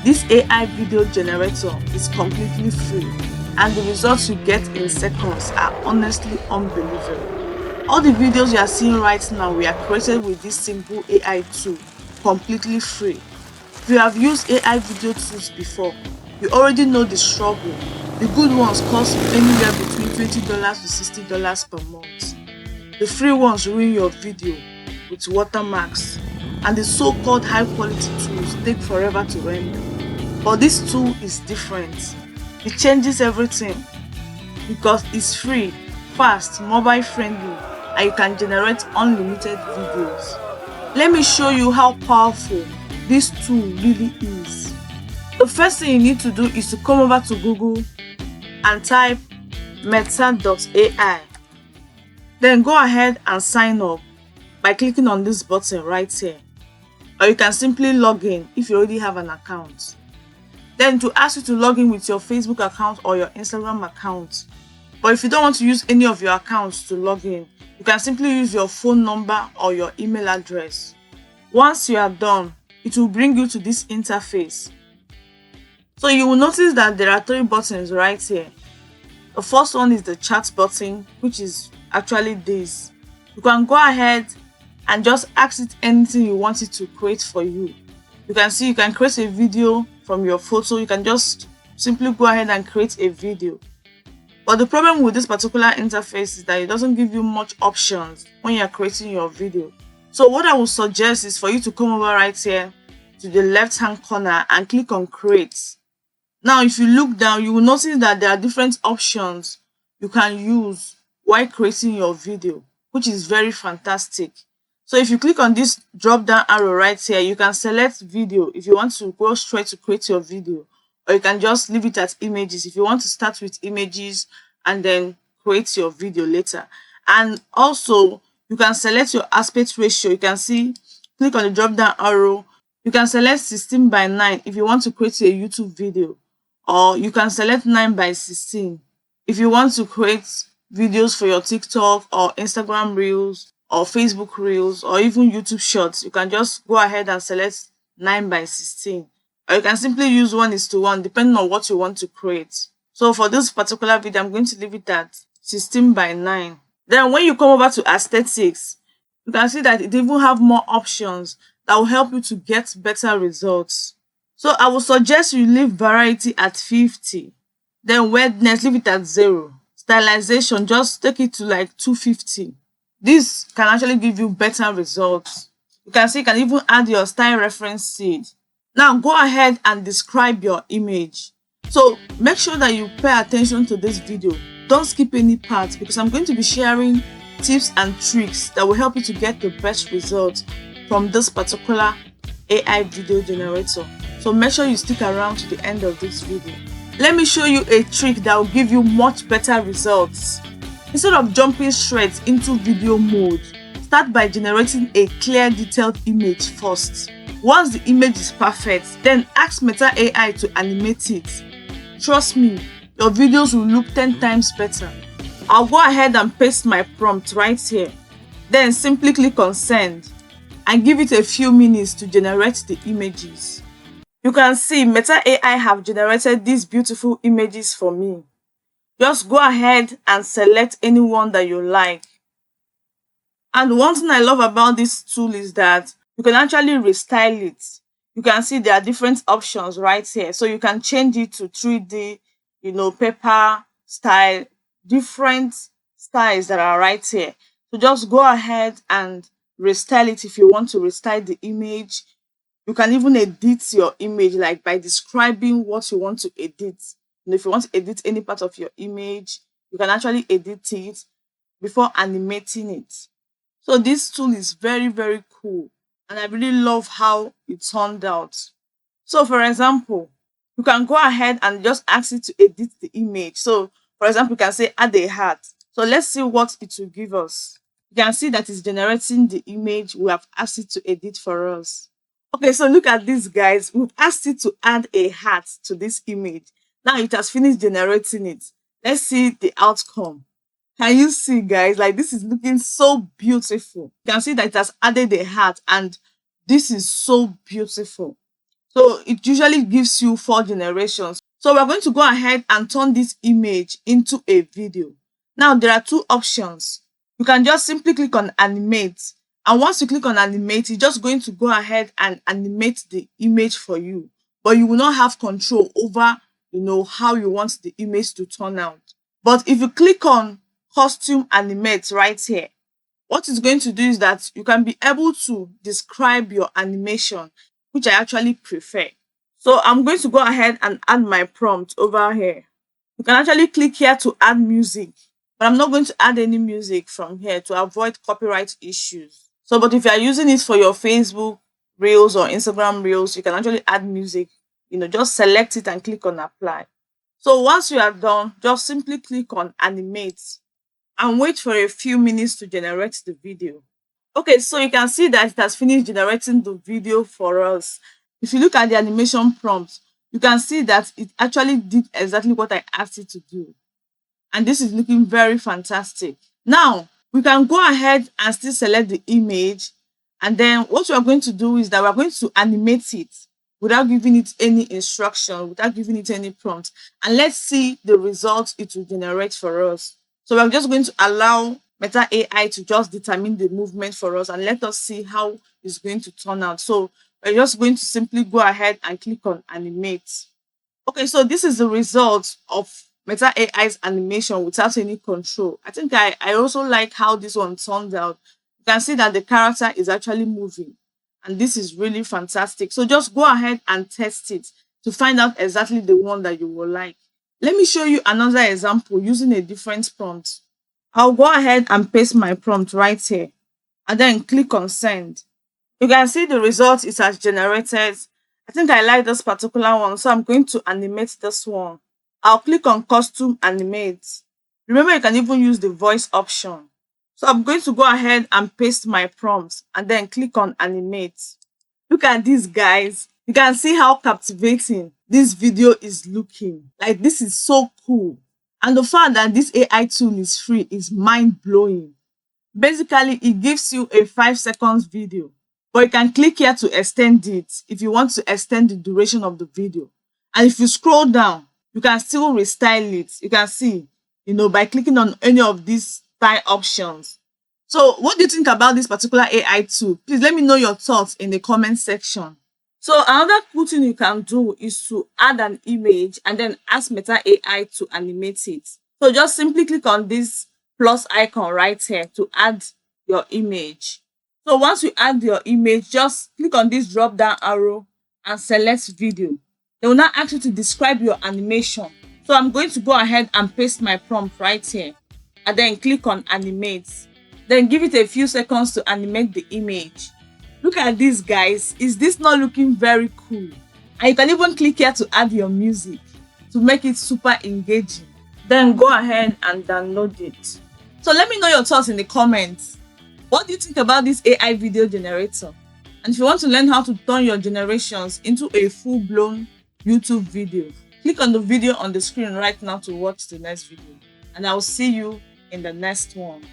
This AI video generator is completely free, and the results you get in seconds are honestly unbelievable. All the videos you are seeing right now were created with this simple AI tool, completely free. If you have used AI video tools before, you already know the struggle. The good ones cost anywhere between $20 to $60 per month. The free ones ruin your video with watermarks, and the so-called high-quality tools take forever to render. But this tool is different. It changes everything because it's free, fast, mobile friendly, and you can generate unlimited videos. Let me show you how powerful this tool really is. The first thing you need to do is to come over to Google and type meta.ai. Then go ahead and sign up by clicking on this button right here. Or you can simply log in if you already have an account. Then to ask you to log in with your Facebook account or your Instagram account. But if you don't want to use any of your accounts to log in, you can simply use your phone number or your email address. Once you are done, it will bring you to this interface. So you will notice that there are 3 buttons right here. The first one is the chat button, which is actually this. You can go ahead and just ask it anything you want it to create for you. You can see you can create a video from your photo. You can just simply go ahead and create a video. But the problem with this particular interface is that it doesn't give you much options when you're creating your video. So what I would suggest is for you to come over right here to the left hand corner and click on create. Now if you look down, you will notice that there are different options you can use while creating your video, which is very fantastic. So if you click on this drop down arrow right here, you can select video if you want to go straight to create your video, or you can just leave it at images if you want to start with images and then create your video later. And also you can select your aspect ratio. You can see, click on the drop down arrow. You can select 16:9 if you want to create a YouTube video, or you can select 9:16 if you want to create videos for your TikTok or Instagram reels or Facebook reels or even YouTube shorts. You can just go ahead and select 9:16, or you can simply use 1:1 depending on what you want to create. So for this particular video, I'm going to leave it at 16:9. Then when you come over to aesthetics, you can see that it even have more options that will help you to get better results. So I would suggest you leave variety at 50. Then weirdness, leave it at 0. Stylization, just take it to like 250. This can actually give you better results. You can see you can even add your style reference seed. Now go ahead and describe your image. So make sure that you pay attention to this video. Don't skip any part because I'm going to be sharing tips and tricks that will help you to get the best results from this particular AI video generator. So make sure you stick around to the end of this video. Let me show you a trick that will give you much better results. Instead of jumping straight into video mode, start by generating a clear detailed image first. Once the image is perfect, then ask Meta AI to animate it. Trust me, your videos will look 10 times better. I'll go ahead and paste my prompt right here. Then simply click on send and give it a few minutes to generate the images. You can see Meta AI have generated these beautiful images for me. Just go ahead and select any one that you like. And one thing I love about this tool is that you can actually restyle it. You can see there are different options right here. So you can change it to 3D, paper style, different styles that are right here. So just go ahead and restyle it if you want to restyle the image. You can even edit your image like by describing what you want to edit. If you want to edit any part of your image, you can actually edit it before animating it. So this tool is very, very cool, and I really love how it turned out. So for example, you can go ahead and just ask it to edit the image. So for example, you can say add a heart. So let's see what it will give us. You can see that it's generating the image we have asked it to edit for us. Okay, so look at this, guys. We've asked it to add a heart to this image. Now it has finished generating it. Let's see the outcome. Can you see, guys? Like, this is looking so beautiful. You can see that it has added a heart, and this is so beautiful. So it usually gives you 4 generations. So we're going to go ahead and turn this image into a video. Now there are 2 options. You can just simply click on animate, and once you click on animate, it's just going to go ahead and animate the image for you, but you will not have control over how you want the image to turn out. But if you click on costume animate right here, what it's going to do is that you can be able to describe your animation, which I actually prefer. So I'm going to go ahead and add my prompt over here. You can actually click here to add music, but I'm not going to add any music from here to avoid copyright issues. So, but if you are using it for your Facebook Reels or Instagram Reels, you can actually add music. Just select it and click on apply. So once you are done, just simply click on animate and wait for a few minutes to generate the video. Okay, so you can see that it has finished generating the video for us. If you look at the animation prompt, you can see that it actually did exactly what I asked it to do. And this is looking very fantastic. Now, we can go ahead and still select the image, and then what we are going to do is that we are going to animate it without giving it any instruction, without giving it any prompt. And let's see the results it will generate for us. So we're just going to allow Meta AI to just determine the movement for us and let us see how it's going to turn out. So we're just going to simply go ahead and click on animate. Okay, so this is the result of Meta AI's animation without any control. I think I also like how this one turned out. You can see that the character is actually moving, and this is really fantastic. So just go ahead and test it to find out exactly the one that you will like. Let me show you another example using a different prompt. I'll go ahead and paste my prompt right here and then click on send. You can see the result it has generated. I think I like this particular one, so I'm going to animate this one. I'll click on costume animate. Remember, you can even use the voice option. So I'm going to go ahead and paste my prompts and then click on animate. Look at this, guys. You can see how captivating this video is looking. Like, this is so cool. And the fact that this AI tool is free is mind-blowing. Basically, it gives you a 5 seconds video, but you can click here to extend it if you want to extend the duration of the video. And if you scroll down, you can still restyle it. You can see, by clicking on any of these style options. So what do you think about this particular AI tool? Please let me know your thoughts in the comment section. So another cool thing you can do is to add an image and then ask Meta AI to animate it. So just simply click on this plus icon right here to add your image. So once you add your image, just click on this drop down arrow and select video. They will now ask you to describe your animation. So I'm going to go ahead and paste my prompt right here and then click on animate. Then give it a few seconds to animate the image. Look at this, guys. Is this not looking very cool? And you can even click here to add your music to make it super engaging. Then go ahead and download it. So let me know your thoughts in the comments. What do you think about this AI video generator? And if you want to learn how to turn your generations into a full-blown YouTube video, click on the video on the screen right now to watch the next video. And I will see you in the next one.